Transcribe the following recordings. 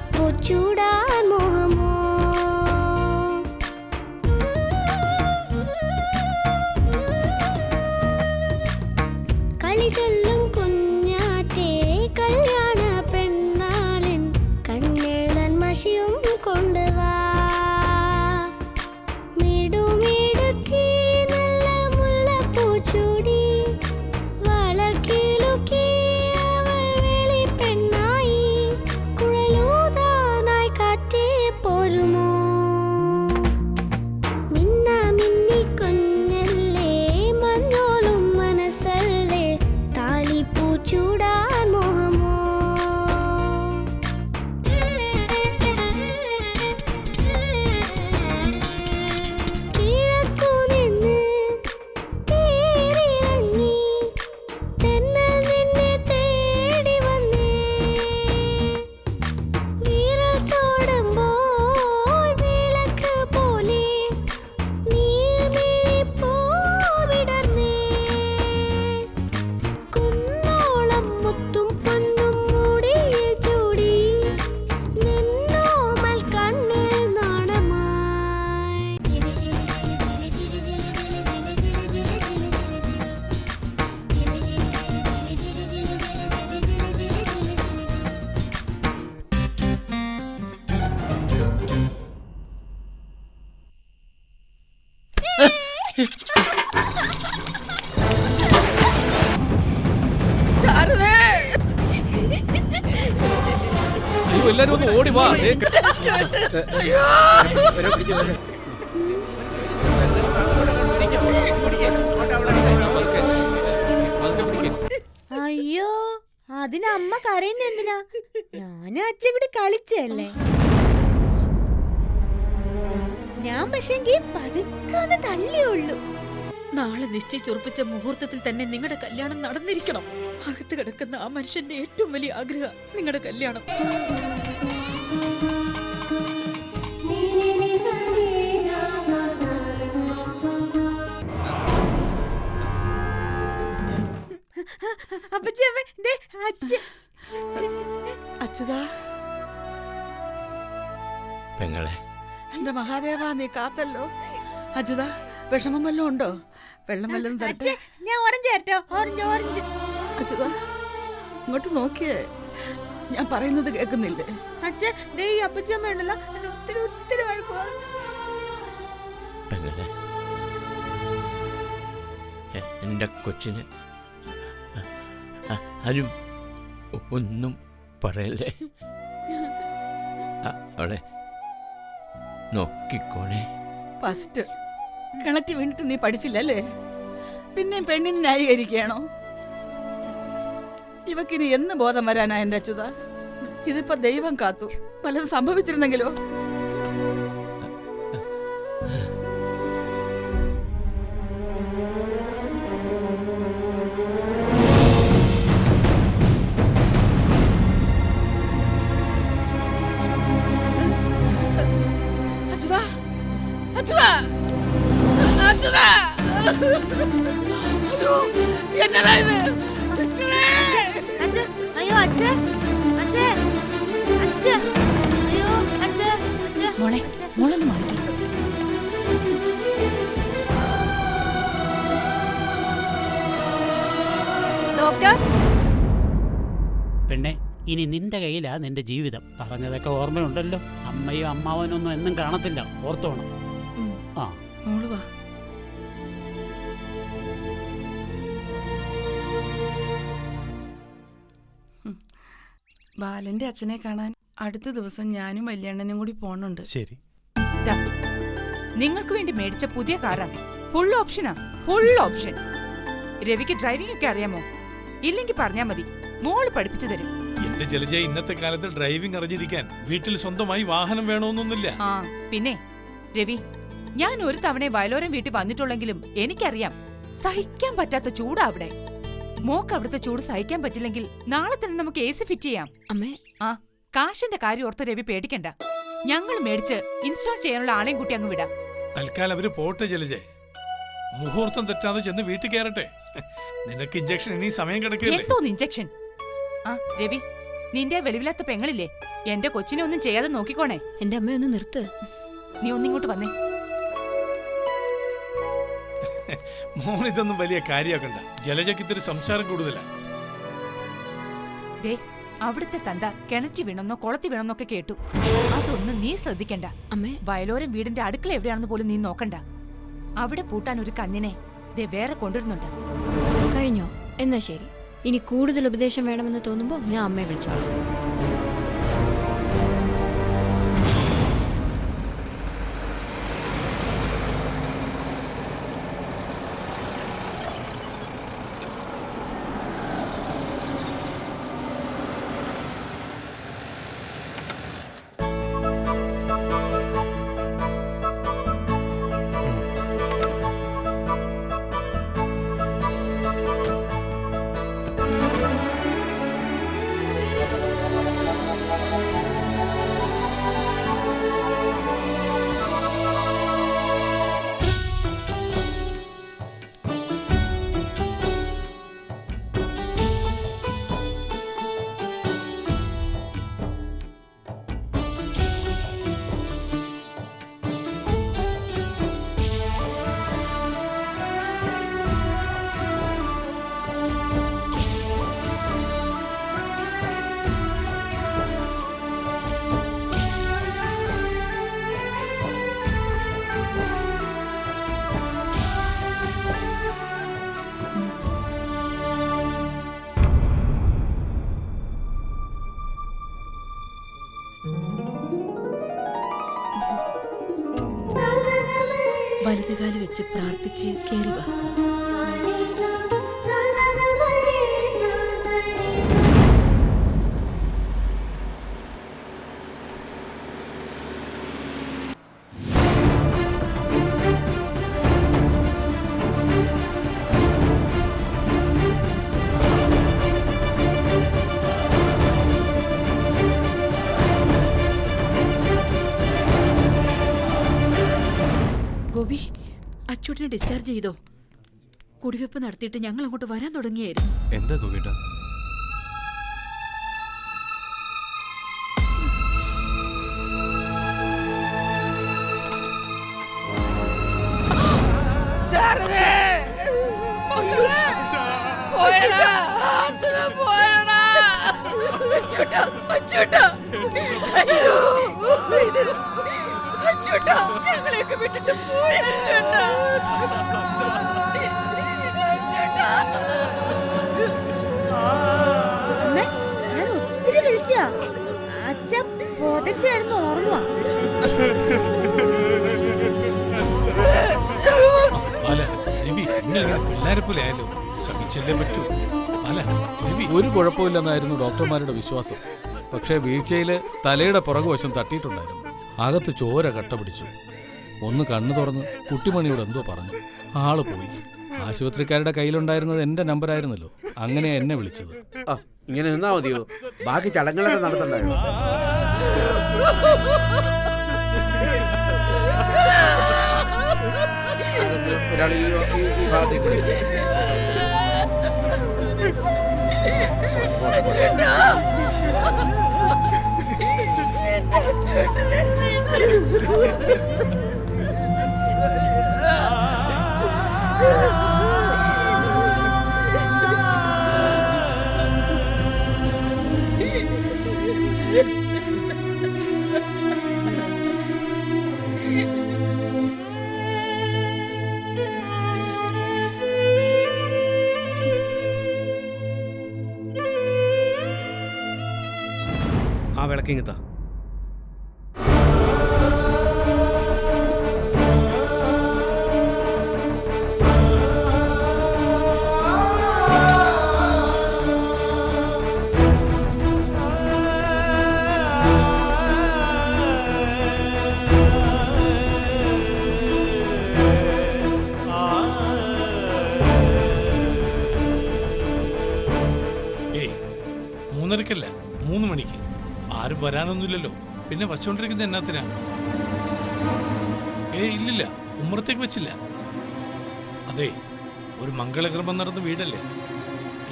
താലിപ്പൂ ചൂടാൻ മോഹമോ കളി ചൊല്ലും കുഞ്ഞാറ്റേ കല്യാണ പെണ്ണാളിൻ കണ്ണെഴുതാൻ മഷിയും കൊണ്ടുവാ മിടുമിടുക്കി നല്ല മുല്ലപ്പൂ ചൂടി വളക്കിലുക്കി അവൾ വെളി പെണ്ണായി കുഴലൂതാനായി കാറ്റേ പോരുമോ മിന്ന മിന്നി കുഞ്ഞല്ലേ മഞ്ഞോലും മനസ്സല്ലേ താലിപ്പൂ ചൂടാൻ മോഹമോ കിഴക്കു നിന്ന് തേരിറങ്ങി തെന്നൽ നിന്നെ തേടി വന്നേ വിരൽ തൊടുമ്പോൾ വിളക്ക് പോലെ നീർമിഴിപ്പൂ വിടർന്നേ കുന്നോളം മുത്തും പൊന്നും മുടിയിൽ ചൂടി നിന്നോമൽ കണ്ണിൽ നാണമായി എല്ലാരും ഒന്ന് ഓടി വാ. അയ്യോ അതിന് അമ്മ കരയുന്ന എന്തിനാ? ഞാനും അച്ഛൻ ഇവിടെ കളിച്ചല്ലേ. ഞാൻ പക്ഷെങ്കിൽ പതുക്കെ ഒന്ന് തള്ളിയുള്ളൂ. നാളെ നിശ്ചയിച്ചുറപ്പിച്ച മുഹൂർത്തത്തിൽ തന്നെ നിങ്ങളുടെ കല്യാണം നടന്നിരിക്കണം. അകത്ത് കിടക്കുന്ന ആ മനുഷ്യന്റെ ഏറ്റവും വലിയ ആഗ്രഹം നിങ്ങളുടെ കല്യാണം. അച്യുതാ പെങ്ങളെ, എന്റെ മഹാദേവ നീ കാത്തല്ലോ. അച്യുതാ വിഷമം വല്ലതും ഉണ്ടോ? വെള്ളം വല്ലതും തരട്ടെ? ഞാൻ ഓറഞ്ച് തരട്ടോ? Orange orange. അച്യുതാ ഇങ്ങോട്ട് നോക്കിയേ, ഞാൻ പറയുന്നത് കേൾക്കുന്നില്ലേ? അച്ഛൻ ദേ ഈ അപ്പച്ചമ്മ ഉണ്ടല്ലോ എന്നെ ഒത്തിരി ഒത്തിരി വഴക്ക് പറഞ്ഞു. പെങ്ങളെ, എന്റെ കൊച്ചിന് ആരും ഒന്നും പറയല്ലേ. അവളെ നോക്കിക്കോണേ. ഫസ്റ്റ് കിണറ്റി വീണിട്ട് നീ പഠിച്ചില്ലല്ലേ? പിന്നെയും പെണ്ണിന് ന്യായീകരിക്കുകയാണോ? ഇവക്കിനി എന്ന് ബോധം വരാനാ എന്റെ അച്യുത? ഇതിപ്പോ ദൈവം കാത്തു, വല്ലതും സംഭവിച്ചിരുന്നെങ്കിലോ? അയ്യോ അച്ഛ അച്ഛ അച്ഛ അയ്യോ അച്ഛ അച്ഛ മോളെ മോളൊന്ന് മാറി. ഡോക്ടർ പെണ്ണെ, ഇനി നിന്റെ കയ്യിലാ നിന്റെ ജീവിതം. പറഞ്ഞതൊക്കെ ഓർമ്മയുണ്ടല്ലോ. അമ്മയും അമ്മാവനൊന്നും എന്നും കാണത്തില്ല, ഓർത്തോണം. ആ മോള് വാ. ബാലന്റെ അച്ഛനെ കാണാൻ അടുത്ത ദിവസം ഞാനും വല്യണ്ണനും കൂടി പോണുണ്ട്. ശരി. നിങ്ങൾക്ക് വേണ്ടി മേടിച്ച പുതിയ കാറാണ്. ഫുൾ ഓപ്ഷനാ, ഫുൾ ഓപ്ഷൻ. രവിക്ക് ഡ്രൈവിംഗ് ഒക്കെ അറിയാമോ? ഇല്ലെങ്കിൽ പറഞ്ഞാ മതി, മോള് പഠിപ്പിച്ചു തരും. എന്റെ ജലജ, ഇന്നത്തെ കാലത്ത് ഡ്രൈവിംഗ് അറിഞ്ഞിരിക്കാൻ വീട്ടിൽ സ്വന്തമായി വാഹനം വേണമെന്നൊന്നുമില്ല. ആ പിന്നെ രവി, ഞാൻ ഒരു തവണ വയലോരം വീട്ടിൽ വന്നിട്ടുള്ളെങ്കിലും എനിക്കറിയാം സഹിക്കാൻ പറ്റാത്ത ചൂടാ അവിടെ. മോക്ക് അവിടുത്തെ ചൂട് സഹിക്കാൻ പറ്റില്ലെങ്കിൽ നാളെ തന്നെ നമുക്ക് AC ഫിറ്റ് ചെയ്യാം. അമ്മേ, ആ കാശിന്റെ കാര്യം ഓർത്ത് രവി പേടിക്കണ്ട. ഞങ്ങൾ മേടിച്ച് ഇൻസ്റ്റാൾ ചെയ്യാനുള്ള ആളെയും കൂട്ടി അങ്ങ് വിടാം. തൽക്കാലം അവര് പോട്ടെ ജലജ. മുഹൂർത്തം തെറ്റാതെ ചെന്ന് വീട്ടിൽ കയറട്ടെ. നിനക്ക് ഇഞ്ചക്ഷൻ ഇനി സമയം കിടക്കില്ലേ? എന്തോന്ന് ഇഞ്ചക്ഷൻ? ആ രവി, നിന്റെ വെളിവില്ലാത്ത പെങ്ങളില്ലേ, എന്റെ കൊച്ചിനെ ഒന്നും ചെയ്യാതെ നോക്കിക്കോണേ. എന്റെ അമ്മയൊന്ന് നിർത്ത്. നീ ഒന്നിങ്ങോട്ട് വന്നേ. മോൻ ഇതൊന്നും വലിയ കാര്യമാക്കണ്ട. ജലജയ്ക്ക് ഇത്തിരി സംസാരം കൂടുതലാ. ദേ, അവിടുത്തെ തന്ത കിണറ്റി വീണെന്നോ കുളത്തി വീണെന്നൊക്കെ കേട്ടു. അതൊന്നും നീ ശ്രദ്ധിക്കണ്ട. അമ്മേ, വയലോരം വീടിന്റെ അടുക്കള എവിടെയാണെന്ന് പോലും നീ നോക്കണ്ട. അവിടെ പൂട്ടാൻ ഒരു കന്നിനെ ദേ വേറെ കൊണ്ടുവരുന്നുണ്ട്. കഴിഞ്ഞോ? എന്നാ ശരി. ഇനി കൂടുതൽ ഉപദേശം വേണമെന്ന് തോന്നുമ്പോ ഞാൻ അമ്മയെ വിളിച്ചോളാം. വലതുകാല് വെച്ച് പ്രാർത്ഥിച്ച് കേറി വാ. ഗോപി, അച്ചൂട്ടിനെ ഡിസ്ചാർജ് ചെയ്തോ? കുടിവെപ്പ് നടത്തിയിട്ട് ഞങ്ങൾ അങ്ങോട്ട് വരാൻ തുടങ്ങിയായിരുന്നു. എന്താ ഗോപിട്ട? ഞങ്ങളെയൊക്കെ വിട്ടിട്ട് പോയി. അമ്മേ, ഞാൻ ഒത്തിരി വിളിച്ചാ. അച്ഛ പൊതച്ചായിരുന്നു ഓർമ്മ. പിള്ളേരെ പോലെ ആയാലോ, ശ്രമിച്ചല്ലേ പറ്റൂ. ഒരു കുഴപ്പമില്ലെന്നായിരുന്നു ഡോക്ടർമാരുടെ വിശ്വാസം. പക്ഷേ വീഴ്ചയില് തലയുടെ പുറകുവശം തട്ടിയിട്ടുണ്ടായിരുന്നു. അകത്ത് ചോര കട്ട പിടിച്ചു. ഒന്ന് കണ്ണു തുറന്ന് കുട്ടിമണിയോട് എന്തോ പറഞ്ഞു. ആള് പോയി. ആശുപത്രിക്കാരുടെ കയ്യിലുണ്ടായിരുന്നത് എന്റെ നമ്പറായിരുന്നല്ലോ. അങ്ങനെയാ എന്നെ വിളിച്ചത്. ഇങ്ങനെ നിന്നാ മതിയോ? ബാക്കി ചടങ്ങുകളൊക്കെ നടത്തണ്ടായോ? ഒരാൾ ഈ ഭാഗത്തേക്ക് ആ വിളക്കിങ്ങത്താ. ഏയ്, 3:30-ക്കല്ല, 3 മണിക്ക്. ആരും വരാനൊന്നുമില്ലല്ലോ. പിന്നെ വച്ചോണ്ടിരിക്കുന്നത് എന്നാത്തിനാ? ഇല്ലില്ല, ഉമ്മറത്തേക്ക് വെച്ചില്ല. അതെ, ഒരു മംഗളകർമ്മം നടന്ന വീടല്ലേ.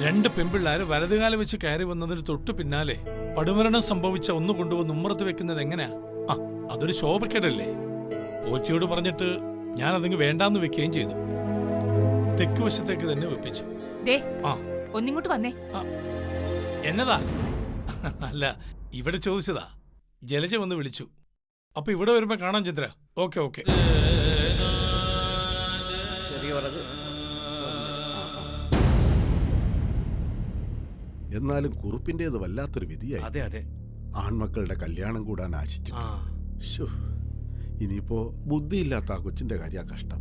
2 പെൺപിള്ളേര് വലതുകാലം വെച്ച് കയറി വന്നതിന് തൊട്ടു പിന്നാലെ പടുമരണം സംഭവിച്ച ഒന്ന് കൊണ്ടുവന്ന് ഉമ്മറത്ത് വെക്കുന്നത് എങ്ങനെയാ? അതൊരു ശോഭക്കേടല്ലേ? പോറ്റിയോട് പറഞ്ഞിട്ട് ഞാൻ അതങ്ങ് വേണ്ടാന്ന് വെക്കുകയും ചെയ്തു. തെക്ക് വശത്തേക്ക് തന്നെ വെപ്പിച്ചു. ഒന്നിങ്ങോട്ട് വന്നേ. എന്നതാ? അല്ല, ഇവിടെ ചോദിച്ചതാ. ജലജ വന്ന് വിളിച്ചു. അപ്പൊ ഇവിടെ വരുമ്പോ കാണാം ചന്ദ്ര. ഓക്കെ. എന്നാലും കുറുപ്പിന്റേത് വല്ലാത്തൊരു വിധിയായി. അതെ. ആൺമക്കളുടെ കല്യാണം കൂടാൻ ആശിച്ചു. ഇനിയിപ്പോ ബുദ്ധിയില്ലാത്ത ആ കൊച്ചിന്റെ കാര്യ കഷ്ടം.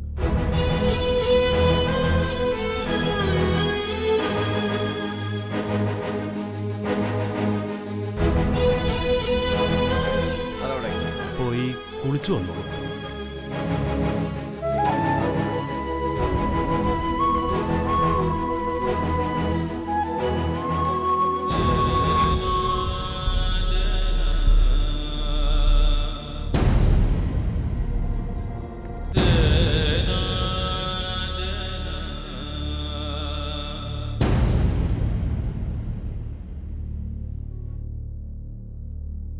പോയി കുളിച്ചു വന്നോളൂ.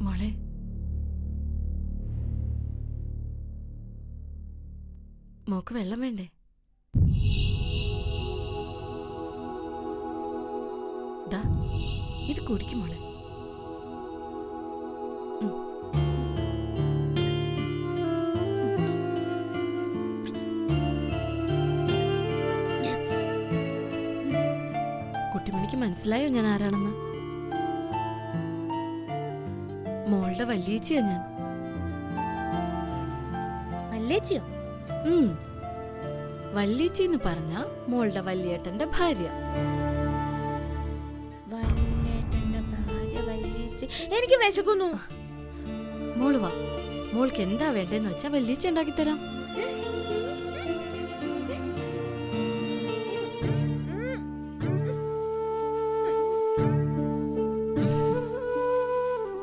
മോളെ, മോക്ക് വെള്ളം വേണ്ടേ? ദാ, ഇത് കുടിക്കും മോളെ. കുട്ടിമണിക്ക് മനസ്സിലായോ ഞാൻ ആരാണെന്ന്? മോളുടെ വല്യേച്ചിയാ ഞാൻ. വല്യേച്ചിയോ? വല്യേച്ചി എന്ന് പറഞ്ഞ മോളുടെ വല്യേട്ടന്റെ ഭാര്യ. എനിക്ക് വിശക്കുന്നു. മോള് വാ, മോൾക്ക് എന്താ വേണ്ടെന്ന് വെച്ചാ വല്യേച്ചി ഉണ്ടാക്കി തരാം.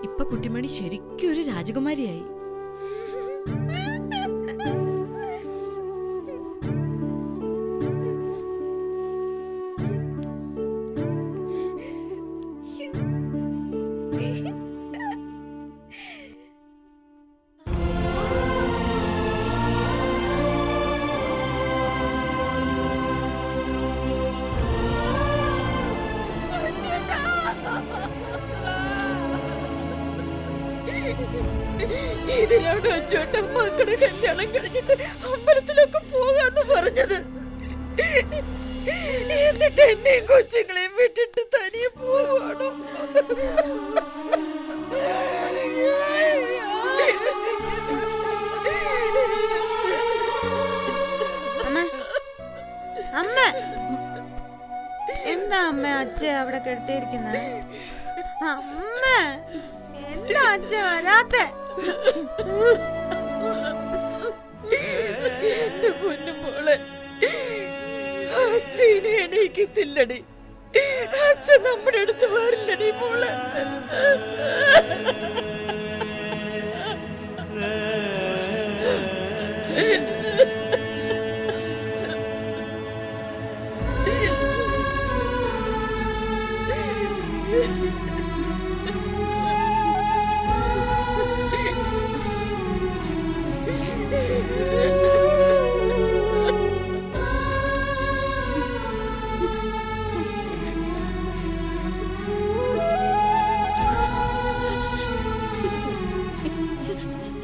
ഇപ്പൊ കുട്ടിമണി ശരിക്കും ഒരു രാജകുമാരിയായി. ഇതിനാണ് അച്ചോട്ടൻ മക്കളുടെ കല്യാണം കഴിഞ്ഞിട്ട് അമ്പലത്തിലൊക്കെ പോകാന്ന് പറഞ്ഞത്. എന്നിട്ട് എന്നെയും കൊച്ചുങ്ങളെയും വിട്ടിട്ട് തനിയെ പോവാണോ? അമ്മ, എന്താ അമ്മ അച്ഛ അവിടെ കിടത്തിയിരിക്കുന്നത്? അമ്മ, എന്താ അച്ഛ വരാത്തെ? എന്റെ പൊന്നുമോളെ, അച്ഛനെ എണീക്കത്തില്ലടി. അച്ഛൻ നമ്മുടെ അടുത്ത് വരില്ലടി മോളെ.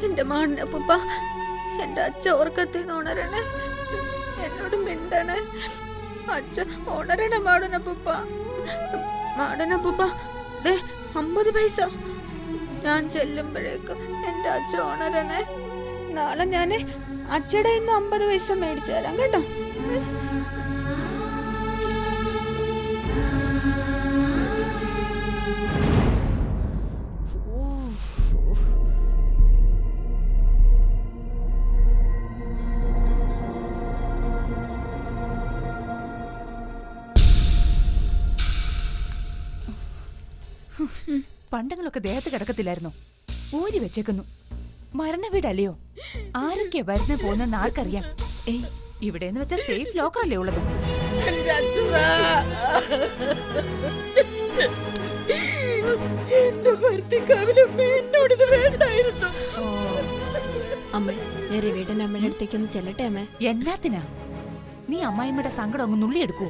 എന്റെ മാടനപ്പൂപ്പ, എന്റെ അച്ഛ ഉറക്കത്തിന്ന് ഉണരണേ, എന്നോട് മിണ്ടണേ. അച്ഛ ഉണരണേ മാടനപ്പൂപ്പ. മാടനപ്പൂപ്പ, 50 പൈസ. ഞാൻ ചെല്ലുമ്പോഴേക്കും എന്റെ അച്ഛ ഉണരണേ. നാളെ ഞാൻ അച്ഛടെ ഇന്ന് 50 പൈസ മേടിച്ചു തരാം കേട്ടോ. പണ്ടങ്ങളൊക്കെ ദേഹത്ത് കിടക്കത്തില്ലായിരുന്നോ? ഊരി വെച്ചേക്കുന്നു. മരണ വീടല്ലയോ? ആരൊക്കെയാ വരുന്ന പോകുന്ന ആർക്കറിയാം? ഇവിടെന്ന് വെച്ചാൽ സേഫ് ലോക്കറല്ലേ ഉള്ളത്? എന്റെ അച്യുതാ. എന്റെ ഭർത്തിക്കാവിലമ്മ എന്നോടിത് വേണ്ടായിരുന്നു. അമ്മേ ഞാൻ രവിയുടെ അമ്മയുടെ അടുത്തേക്കൊന്ന് ചെല്ലട്ടെ അമ്മേ. എന്നാത്തിനാ നീ അമ്മായിമ്മയുടെ സങ്കടം അങ്ങ് നുള്ളിയെടുക്കൂ.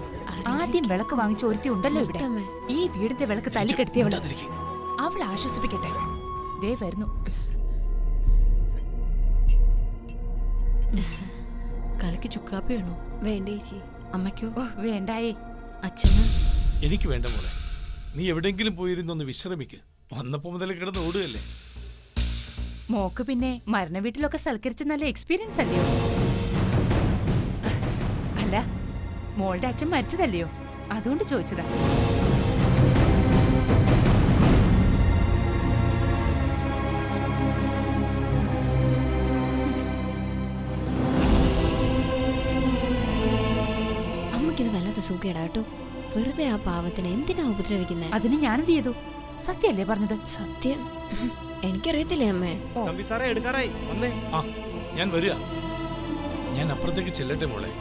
ആദ്യം വിളക്ക് വാങ്ങിച്ച ഒരുത്തി ഉണ്ടല്ലോ ഇവിടെ, അമ്മേ. ഈ വീടിന്റെ വിളക്ക് തല്ലിക്കെടുത്തിയവള്. അവളെ ആശ്വസിപ്പിക്കട്ടെ. ദേ വരുന്നു. കലക്ക് ചുക്കാപ്പി വേണോ? വേണ്ട ചേച്ചി. അമ്മയ്ക്കോ? വേണ്ടായേ. അച്ഛന്? എനിക്ക് വേണ്ട മോളെ, നീ എവിടെയെങ്കിലും പോയിരുന്നൊന്ന് വിശ്രമിക്ക്. വന്നപ്പോ മുതൽ കിടന്ന് ഓടുകയല്ലേ. മോക്ക് പിന്നെ മരണ വീട്ടിലൊക്കെ സൽക്കരിച്ച നല്ല എക്സ്പീരിയൻസ് അല്ലയോ? അല്ല, മോളുടെ അച്ഛൻ മരിച്ചതല്ലയോ, അതുകൊണ്ട് ചോദിച്ചതാ. അമ്മക്കിത് വല്ലാത്ത സുഖേടാ കേട്ടോ. വെറുതെ ആ പാവത്തിനെ എന്തിനാ ഉപദ്രവിക്കുന്നത്? അതിന് ഞാനെന്ത് ചെയ്തു? സത്യല്ലേ പറഞ്ഞത്? സത്യം എനിക്കറിയത്തില്ലേ അമ്മേ. ആ ഞാൻ വരിക. ഞാൻ അപ്പുറത്തേക്ക് ചെല്ലട്ടെ മോളെ.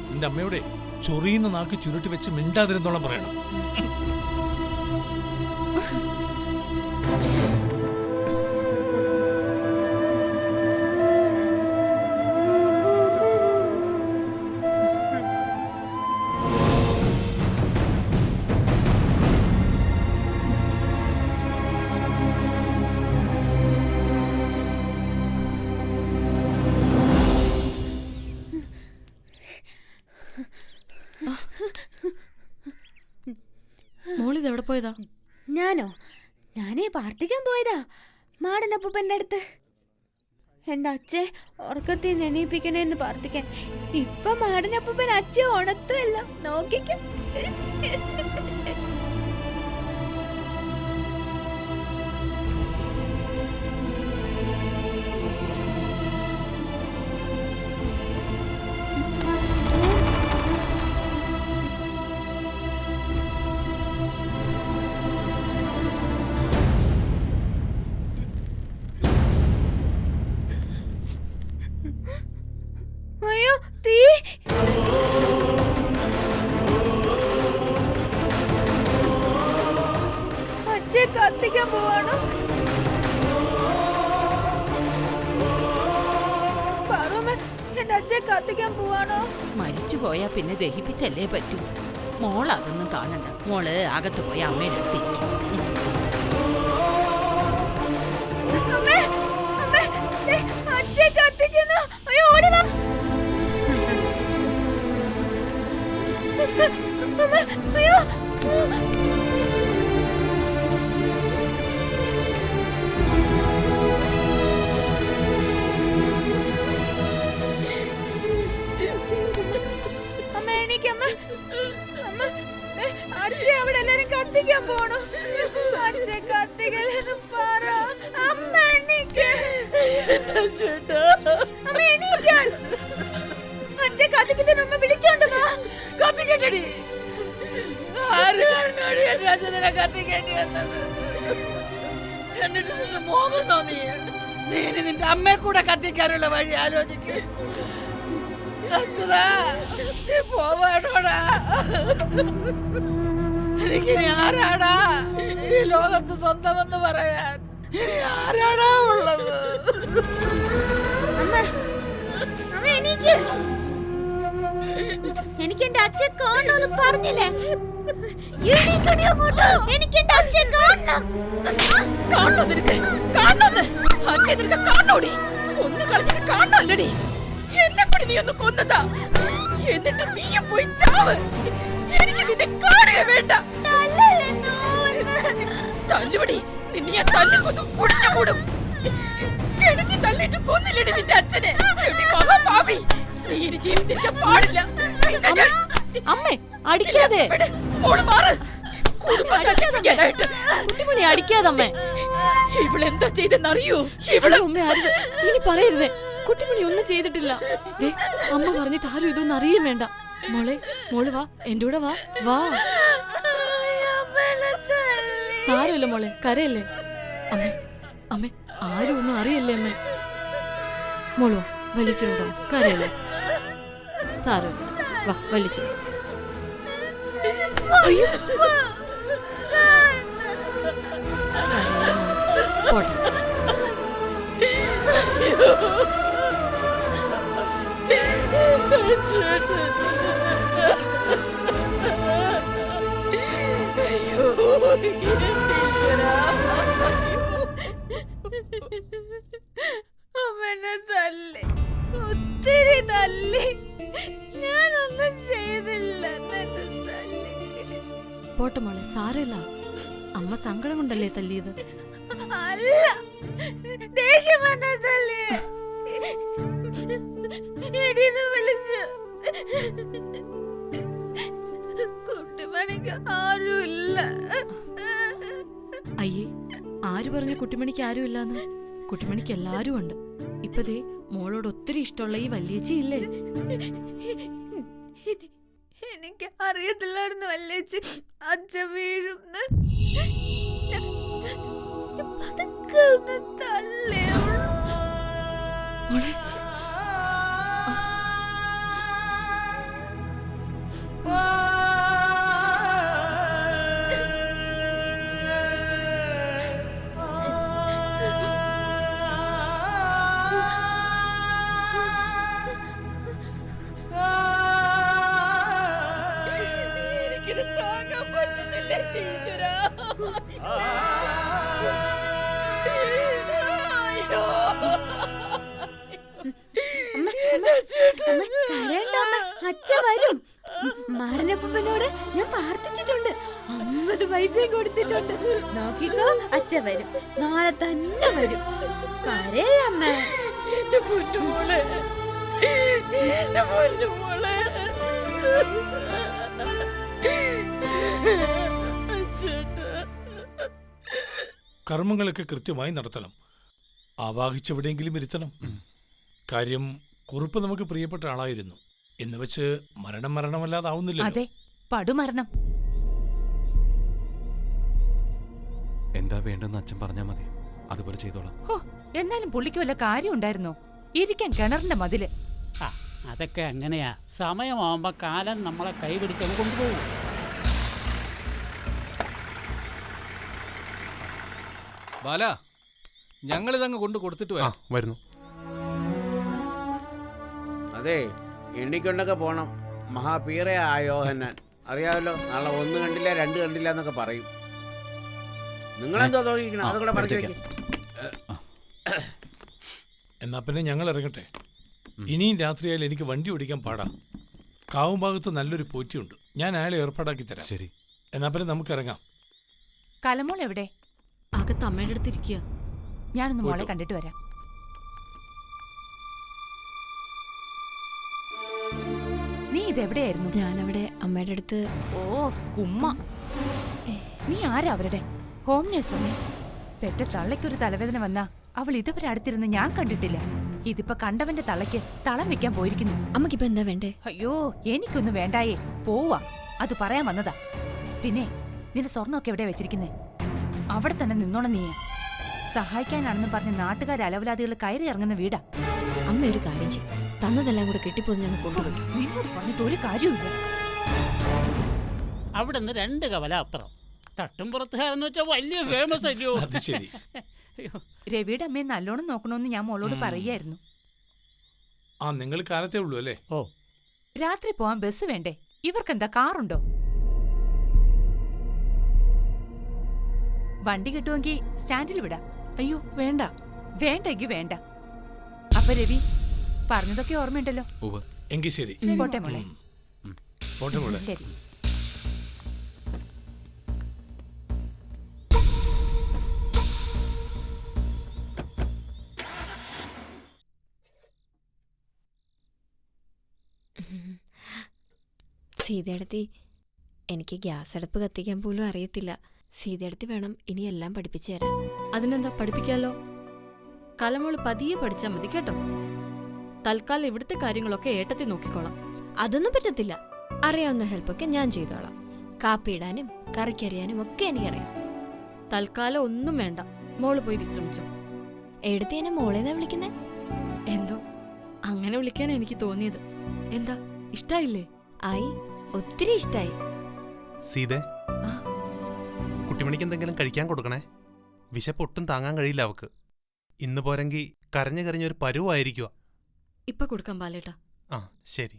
നിന്റെ അമ്മയോടെ ചൊറിയുന്ന നാക്ക് ചുരുട്ടി വെച്ച് മിണ്ടാതിരുന്നോളം പറയണം. മോളിത് എവിടെ പോയതാ? ഞാനേ പ്രാർത്ഥിക്കാൻ പോയതാ മാടനപ്പൂപ്പന്റെ അടുത്ത്. എന്റെ അച്ഛെ ഉറക്കത്തിൽ എണീപ്പിക്കണേന്ന് പ്രാർത്ഥിക്കാൻ. ഇപ്പൊ മാടനപ്പൂപ്പൻ അച്ഛൻ ഉണർത്തുമല്ല, നോക്കിക്ക. അയ്യോ തീ! അച്ഛൻ കത്തിക്കാൻ പോവാണോ? എന്റെ അച്ഛൻ കത്തിക്കാൻ പോവാണോ? മരിച്ചു പോയാ പിന്നെ ദഹിപ്പിച്ചല്ലേ പറ്റൂ. മോൾ അതൊന്നും കാണണ്ട. മോള് അകത്ത് പോയി അമ്മയുടെ അടുത്തിരിക്കും. അച്ഛൻ കത്തിക്കുന്നു. അയ്യോ ഓടി വാ. അയ്യോ അമ്മ എണീക്കമ്മ. അച്ഛൻ അവിടെ എല്ലാരും കത്തിക്കാൻ പോണു. അച്ഛൻ കത്തിക്കലെന്ന് പറ. അമ്മ എണീക്ക്. അമ്മ എണീക്കാൻ. അച്ഛൻ കത്തിക്കുന്നതിന് അമ്മ വിളിച്ചോണ്ട് വാ. കത്തിക്കേണ്ടി ആര് കാരണമാണ് എന്റെ അച്ഛനെ കത്തിക്കേണ്ടി വന്നത്? എന്നിട്ട് നിന്റെ മോഹം തോന്നി നീ നിന്റെ അമ്മയെ കൂടെ കത്തിക്കാനുള്ള വഴി ആലോചിക്ക്. അച്ഛതാ നീ പോവാണോടാ? എനിക്കിനി ആരാടാ ഈ ലോകത്ത് സ്വന്തമെന്ന് പറയാൻ? ഇനി ആരാടാ ഉള്ളത്? അമ്മ അമ്മ എണീക്ക്. എനിക്ക് എന്റെ അച്ഛൻ കാണണമെന്ന് പറഞ്ഞില്ലേ? എണീക്കടി അങ്ങോട്ട്. എനിക്ക് എന്റെ അച്ഛൻ കാണണം. കാണണോ നിനക്ക്? കാണണോന്ന്? അച്ഛൻ നിനക്ക് കാണണോടി? കൊന്നു കളഞ്ഞിട്ട് കാണണല്ലടി. എന്നെ പടി നീ ഒന്ന് കൊന്നതാ. എന്നിട്ട് നീയും പോയി ചാവ്. എനിക്ക് നിന്നെ കാണുക വേണ്ട. തല്ലുപടി നിന്നെ ഞാൻ തല്ലി കൊന്നു കുടിച്ചു കൂടും. കിടക്കി തല്ലിട്ട് കൊന്നില്ലടി നിന്റെ അച്ഛനെ. പാവി നീ ഇനി ജീവിച്ചിരിക്കാൻ പാടില്ല. അമ്മേ അടിക്കാതെ. കുട്ടിമണി അടിക്കാതെ അമ്മേ. ഇവളെന്താ ചെയ്തെന്നറിയൂ? അമ്മ അരുത്, ഇനി പറയരുതേ. കുട്ടിമണി ഒന്നും ചെയ്തിട്ടില്ല. അമ്മ പറഞ്ഞിട്ട് ആരും ഇതൊന്നും അറിയാൻ വേണ്ട. മോളെ മോള് വാ, എന്റെ കൂടെ വാ. വാ, സാരമില്ല മോളെ, കരയല്ലേ. അമ്മേ അമ്മേ ആരും ഒന്നും അറിയല്ലേ അമ്മേ. മോള് വാ, വലിച്ചിടോ. കരയല്ലേ, സാരമില്ല. വാ വലിച്ചിടോ. പോട്ടെ. അവനെ തല്ലി, ഒത്തിരി തല്ലി. ഞാനൊന്നും ചെയ്തില്ല. എന്നെ തല്ലി. പോട്ടെ മോളെ, സാരമില്ല. അമ്മ സങ്കടം കൊണ്ടല്ലേ തല്ലിയത്? അല്ല, ദേഷ്യം വന്ന തല്ലി. എടീന്ന് വിളിച്ചു. കുട്ടിമണിക്ക് ആരുമില്ല. അയ്യേ, ആര് പറഞ്ഞു കുട്ടിമണിക്ക് ആരും ഇല്ലാന്ന്? കുട്ടിമണിക്ക് എല്ലാരും ഉണ്ട്. ഇപ്പതേ മോളോട് ഒത്തിരി ഇഷ്ടമുള്ള ഈ വല്യേച്ചി ഇല്ലേ? എനിക്ക് അറിയത്തില്ലായിരുന്നു വല്യേച്ചി അച്ഛൻ വീഴുന്ന്. പതുക്കെ ഒന്ന് തള്ളിയോ മോളെ. അച്ഛൻ വരും. മാടനപ്പനോട് ഞാൻ പ്രാർത്ഥിച്ചിട്ടുണ്ട്. 50 പൈസയും കൊടുത്തിട്ടുണ്ട്. നോക്കിക്കോ, അച്ഛൻ വരും. നാളെ തന്നെ വരും. കരയല്ല അമ്മ. എന്റെ പൊന്നുമോളെ, എന്റെ പൊന്നുമോളെ. കർമ്മങ്ങളൊക്കെ കൃത്യമായി നടത്തണം. ആവാഹിച്ചെവിടെയെങ്കിലും ഇരുത്തണം. കാര്യം കുറുപ്പ് നമുക്ക് പ്രിയപ്പെട്ട ആളായിരുന്നു. എന്ന് വെച്ച് മരണമല്ലാതാവുന്നില്ല. അതെ, പടുമരണം. എന്താ വേണ്ടെന്ന് അച്ഛൻ പറഞ്ഞാ മതി, അതുപോലെ ചെയ്തോളാം. ഹോ, എന്നാലും പുള്ളിക്ക് വല്ല കാര്യം ഉണ്ടായിരുന്നോ? ഇരിക്കാൻ കിണറിന്റെ മതില്. ആ, അതൊക്കെ അങ്ങനെയാ. സമയമാവുമ്പോ കാലം നമ്മളെ കൈപിടിച്ചങ്ങ് കൊണ്ടുപോകും. ബാല, ഞങ്ങളിതങ്ങ് കൊണ്ട് കൊടുത്തിട്ട് വരാം. വരുന്നു. അതെ, എണ്ണിക്കൊണ്ടൊക്കെ പോണം. മഹാപീറയ ആയോഹന്നാൻ അറിയാമല്ലോ. നാളെ 1 കണ്ടില്ല 2 കണ്ടില്ല എന്നൊക്കെ പറയും. നിങ്ങളെന്തോ നോക്കിക്കണം, അതുകൂടെ പറഞ്ഞു വയ്ക്കും. എന്നാ പിന്നെ ഞങ്ങൾ ഇറങ്ങട്ടെ. ഇനിയും രാത്രിയായാലും എനിക്ക് വണ്ടി ഓടിക്കാൻ പാടാ. കാവും ഭാഗത്ത് നല്ലൊരു പോറ്റിയുണ്ട്. ഞാൻ അയാളെ ഏർപ്പാടാക്കി തരാം. ശരി. എന്നാ പിന്നെ നമുക്ക് ഇറങ്ങാം. കലമോൾ എവിടെ? അകത്ത് അമ്മയുടെ അടുത്തിരിക്കുക. ഞാനൊന്ന് മോളെ കണ്ടിട്ട് വരാം. നീ ഇതെവിടെയായിരുന്നു? ഞാനവിടെ അമ്മയുടെ അടുത്ത്. ഓ, കുമ്മ. നീ ആരാ അവരുടെ? ഹോം നേഴ്സോ? പെറ്റ തള്ളയ്ക്കൊരു തലവേദന വന്നാ അവൾ ഇതുവരെ അടുത്തിരുന്ന് ഞാൻ കണ്ടിട്ടില്ല. ഇതിപ്പോ കണ്ടവന്റെ തള്ളയ്ക്ക് തളം വെക്കാൻ പോയിരിക്കുന്നു. അമ്മക്കിപ്പോ എന്താ വേണ്ടേ? അയ്യോ, എനിക്കൊന്നും വേണ്ടായേ. പോവാ, അത് പറയാൻ വന്നതാ. പിന്നെ നിന്റെ സ്വർണ്ണമൊക്കെ എവിടെ വെച്ചിരിക്കുന്നേ? അവിടെ തന്നെ നിന്നോണം. നീ സഹായിക്കാനാണെന്ന് പറഞ്ഞ് നാട്ടുകാർ അലവലാദികൾ കയറി ഇറങ്ങുന്ന വീടാ. അമ്മ ഒരു കാര്യം ചെയ്യും, തന്നതെല്ലാം കൂടെ കെട്ടിപ്പോന്ന് ഞങ്ങൾ കൊണ്ടുവയ്ക്കും. നിന്നോട് പറഞ്ഞിട്ട് ഒരു കാര്യമില്ല. അവിടെ നിന്ന് 2 കവല അപ്പുറം. തട്ടും പുറത്തുകാരെന്ന് വെച്ചാൽ വലിയ ഫേമസ് അല്ലയോ? അത് ശരി. രവിയുടെ അമ്മയെ നല്ലോണം നോക്കണമെന്ന് ഞാൻ മോളോട് പറയായിരുന്നു. ആ, നിങ്ങൾ കാലത്തേ ഉള്ളൂ അല്ലേ? ഓ, രാത്രി പോവാൻ ബസ് വേണ്ടേ? ഇവർക്കെന്താ കാറുണ്ടോ? വണ്ടി കിട്ടുമെങ്കിൽ സ്റ്റാൻഡിൽ വിടാം. അയ്യോ വേണ്ട. വേണ്ടെങ്കി വേണ്ട. അപ്പൊ രവി പറഞ്ഞതൊക്കെ ഓർമ്മയുണ്ടല്ലോ? എങ്കിൽ ശരി. പോട്ടെ മോളെ. പോട്ടെ മോളെ. ശരി. സീതയടുത്തി, എനിക്ക് ഗ്യാസ് അടുപ്പ് കത്തിക്കാൻ പോലും അറിയത്തില്ല. സീതയടുത്തി വേണം ഇനി എല്ലാം പഠിപ്പിച്ചു തരാൻ. അതിനെന്താ, പഠിപ്പിക്കാലോ. കലമോള് പതിയെ പഠിച്ചാൽ മതി കേട്ടോ. തൽക്കാലം ഇവിടുത്തെ കാര്യങ്ങളൊക്കെ ഏട്ടത്തി നോക്കിക്കോളാം. അതൊന്നും പറ്റത്തില്ല. അറിയാവുന്ന ഹെൽപ്പൊക്കെ ഞാൻ ചെയ്തോളാം. കാപ്പിയിടാനും കറിക്കറിയാനും ഒക്കെ എനിക്കറിയാം. തൽക്കാലം ഒന്നും വേണ്ട, മോള് പോയി വിശ്രമിച്ചോ. എടുത്തി എന്നെ മോളേന്നാ വിളിക്കുന്നേ? എന്തോ അങ്ങനെ വിളിക്കാൻ എനിക്ക് തോന്നിയത്. എന്താ, ഇഷ്ടായില്ലേ? ആയി, ഒത്തിരി ഇഷ്ടായി. സീതേ, കുട്ടിമണിക്ക് എന്തെങ്കിലും കഴിക്കാൻ കൊടുക്കണേ. വിശപ്പൊട്ടും താങ്ങാൻ കഴിയില്ല അവക്ക്. ഇന്ന് പോരെങ്കിൽ കരഞ്ഞു കരഞ്ഞൊരു പരുവായിരിക്കുക. ഇപ്പൊ കൊടുക്കാം ബാലേട്ടാ. ആ ശരി.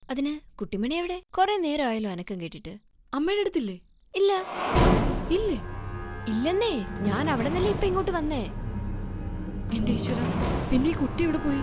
അതിന് കുട്ടിമണി എവിടെ? കുറെ നേരമായല്ലോ അനക്കം കേട്ടിട്ട്. അമ്മയുടെ അടുത്തില്ലേ? ഇല്ല. ഇല്ലേ? ഇല്ലെന്നേ, ഞാൻ അവിടെ നിന്നല്ലേ ഇപ്പൊ ഇങ്ങോട്ട് വന്നേ. എന്റെ ഈശ്വര, പിന്നെ ഈ കുട്ടി എവിടെ പോയി?